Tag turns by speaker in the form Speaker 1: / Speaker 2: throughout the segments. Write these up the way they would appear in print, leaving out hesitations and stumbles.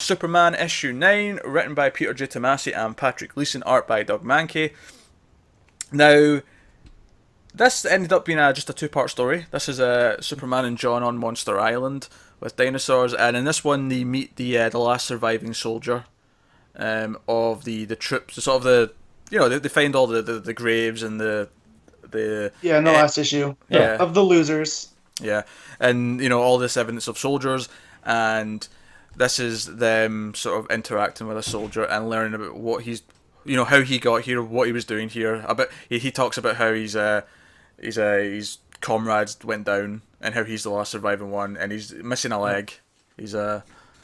Speaker 1: Superman issue 9, written by Peter J. Tomasi and Patrick Gleason, art by Doug Mankey. Now, this ended up being just a two-part story. This is Superman and John on Monster Island with dinosaurs, and in this one they meet the last surviving soldier of the troops. Sort of they find all the graves and the
Speaker 2: in the last issue of the losers.
Speaker 1: Yeah, and all this evidence of soldiers, and this is them sort of interacting with a soldier and learning about what he's, how he got here, what he was doing here. He talks about how his comrades went down and how he's the last surviving one, and he's missing a leg. He's
Speaker 3: I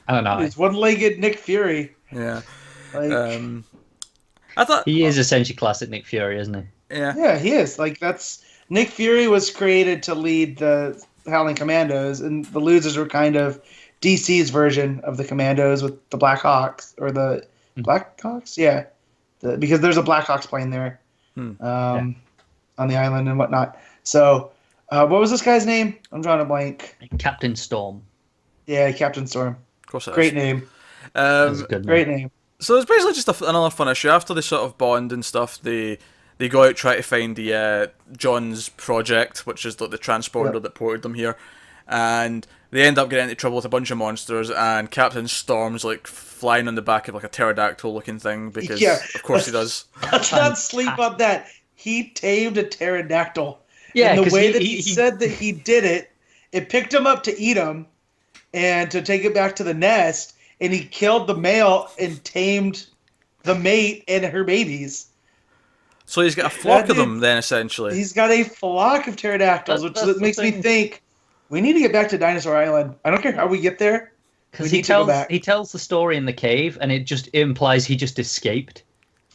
Speaker 3: don't know.
Speaker 2: He's one-legged Nick Fury.
Speaker 1: Yeah.
Speaker 3: I thought he is essentially classic Nick Fury, isn't he?
Speaker 1: Yeah.
Speaker 2: Yeah, he is. That's Nick Fury was created to lead the Howling Commandos, and the losers were kind of DC's version of the Commandos with the Black Hawks, or the Black Hawks, because there's a Black Hawks plane there, on the island and whatnot. So, what was this guy's name? I'm drawing a blank.
Speaker 3: Captain Storm.
Speaker 2: Yeah, Captain Storm.
Speaker 1: Of course,
Speaker 2: great name.
Speaker 3: That's a good
Speaker 2: great name.
Speaker 1: So it's basically just another fun issue. After they sort of bond and stuff, they go out try to find the John's project, which is the transporter that ported them here, and they end up getting into trouble with a bunch of monsters. And Captain Storm's like flying on the back of like a pterodactyl-looking thing because, of course, he does.
Speaker 2: Let's not sleep on that. He tamed a pterodactyl.
Speaker 3: Yeah,
Speaker 2: and the way that he said that he did it, it picked him up to eat him and to take it back to the nest. And he killed the male and tamed the mate and her babies.
Speaker 1: So he's got a flock of them then, essentially.
Speaker 2: He's got a flock of pterodactyls, which makes me think we need to get back to Dinosaur Island. I don't care how we get there.
Speaker 3: Because he tells the story in the cave, and it just implies he just escaped.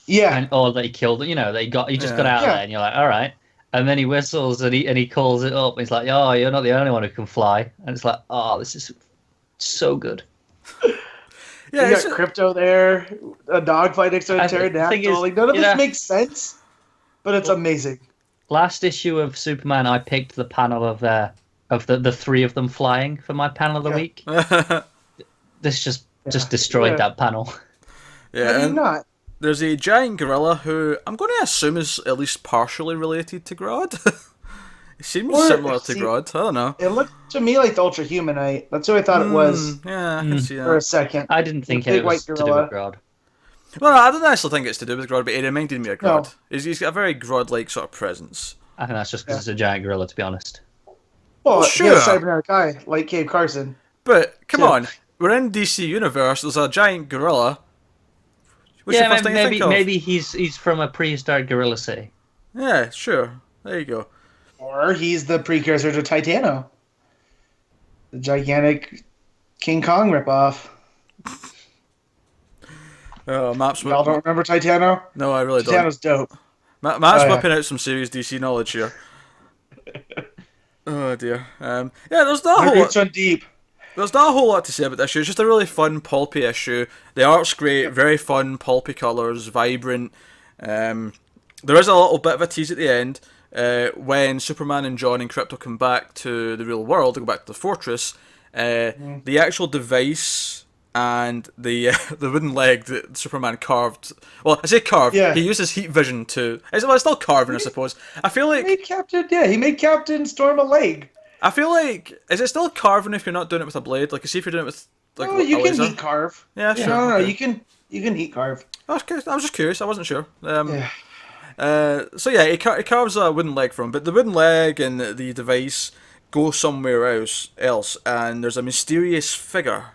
Speaker 2: Yeah.
Speaker 3: Or that he killed it. He just got out of there, and you're like, all right. And then he whistles and he calls it up. And he's like, oh, you're not the only one who can fly. And it's like, oh, this is so good.
Speaker 2: Yeah, you got Crypto there, a dogfight next to a pterodactyl. None of this makes sense, but it's amazing.
Speaker 3: Last issue of Superman, I picked the panel of the three of them flying for my panel of the week. This just destroyed that panel.
Speaker 1: Yeah, and
Speaker 2: not.
Speaker 1: There's a giant gorilla who I'm going to assume is at least partially related to Grodd. It seems similar to Grodd. I don't know.
Speaker 2: It looked to me like the Ultra Humanite. That's what I thought it was.
Speaker 1: Yeah, I can see that.
Speaker 2: For a second.
Speaker 3: I didn't think it was to do with Grodd.
Speaker 1: Well, I don't actually think it's to do with Grodd, but it reminded me of Grodd. No. He's got a very Grodd-like sort of presence.
Speaker 3: I think that's just because it's a giant gorilla, to be honest.
Speaker 2: Well, sure. He's a cybernetic guy, like Cave Carson.
Speaker 1: But, come on. We're in DC Universe. There's a giant gorilla. What's the first thing you think of?
Speaker 3: Maybe he's from a prehistoric gorilla city.
Speaker 1: Yeah, sure. There you go.
Speaker 2: Or he's the precursor to Titano. The gigantic King Kong ripoff.
Speaker 1: Oh, Maps.
Speaker 2: Y'all don't remember Titano?
Speaker 1: No, I really don't.
Speaker 2: Titano's dope.
Speaker 1: Matt's whipping out some serious DC knowledge here. Oh dear. There's not a whole lot.
Speaker 2: Deep.
Speaker 1: There's not a whole lot to say about this issue. It's just a really fun, pulpy issue. The art's great, very fun, pulpy colours, vibrant. There is a little bit of a tease at the end. When Superman and John and Krypto come back to the real world, they go back to the fortress, the actual device and the wooden leg that Superman carved. Well, I say carved. Yeah. He uses heat vision to. It's still carving, I suppose. I feel like
Speaker 2: he made Captain Storm a leg.
Speaker 1: I feel like, is it still carving if you're not doing it with a blade? Like, see if you're doing it with like.
Speaker 2: Oh, you can heat carve.
Speaker 1: Yeah, sure.
Speaker 2: No, you can heat carve.
Speaker 1: Okay, I was just curious. I wasn't sure. He carves a wooden leg from him, but the wooden leg and the device go somewhere else, and there's a mysterious figure.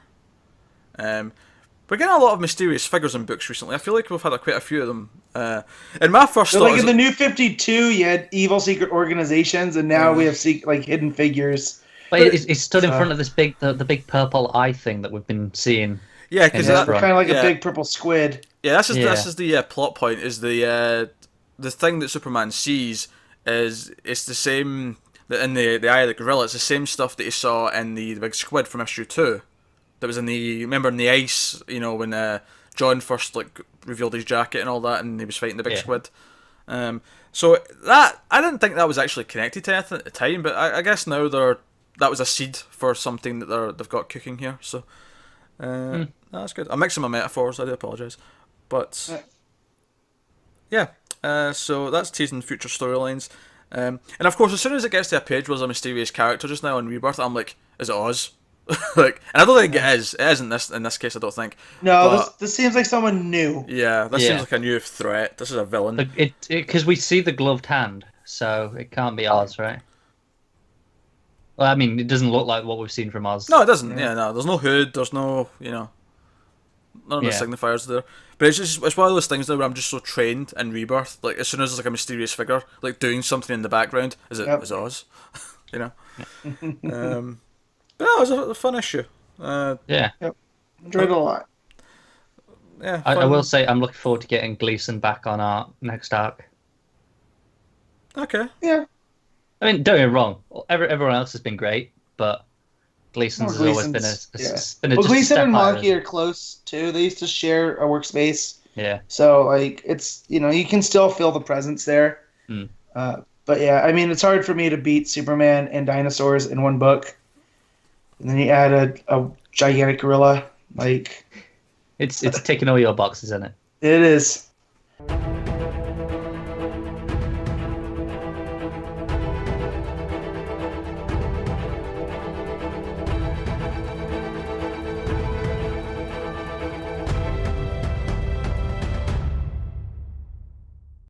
Speaker 1: We're getting a lot of mysterious figures in books recently. I feel like we've had quite a few of them. And my first thought
Speaker 2: like in the New 52, you had evil secret organizations, and now we have hidden figures.
Speaker 3: But it stood in front of this the big purple eye thing that we've been seeing.
Speaker 1: Yeah, because
Speaker 2: that's kind of like a big purple squid.
Speaker 1: Yeah, this is the plot point. Is the thing that Superman sees it's the same in the eye of the gorilla. It's the same stuff that he saw in the big squid from issue 2. That was in the ice, when John first revealed his jacket and all that, and he was fighting the big squid. So that I didn't think that was actually connected to anything at the time, but I guess now that was a seed for something that they've got cooking here. So I That's good. I'm mixing my metaphors. I do apologise, but yeah. So that's teasing future storylines, and of course, as soon as it gets to a page where there's a mysterious character just now in Rebirth, I'm like, is it Oz? Like, and I don't think it is. It isn't in this case. I don't think.
Speaker 2: No,
Speaker 1: but,
Speaker 2: this seems like someone new.
Speaker 1: Yeah, this seems like a new threat. This is a villain.
Speaker 3: Because we see the gloved hand, so it can't be Oz, right? Well, I mean, it doesn't look like what we've seen from Oz.
Speaker 1: No, it doesn't. Yeah, no. There's no hood. There's no, none of the signifiers there. But it's one of those things though where I'm just so trained in Rebirth. Like, as soon as there's like a mysterious figure like doing something in the background, is it Oz? But no, it was a fun issue.
Speaker 3: Yeah.
Speaker 2: Yep. Enjoyed it a lot.
Speaker 1: Yeah.
Speaker 3: I will say I'm looking forward to getting Gleason back on our next arc.
Speaker 1: Okay.
Speaker 2: Yeah.
Speaker 3: I mean, don't get me wrong. Everyone else has been great, but Gleason's has always been a
Speaker 2: Well, Gleason and
Speaker 3: higher,
Speaker 2: Monkey are close too. They used to share a workspace.
Speaker 3: Yeah.
Speaker 2: So like it's you can still feel the presence there. But yeah, I mean it's hard for me to beat Superman and dinosaurs in one book, and then you add a gigantic gorilla. Like
Speaker 3: it's ticking all your boxes, isn't it?
Speaker 2: It is.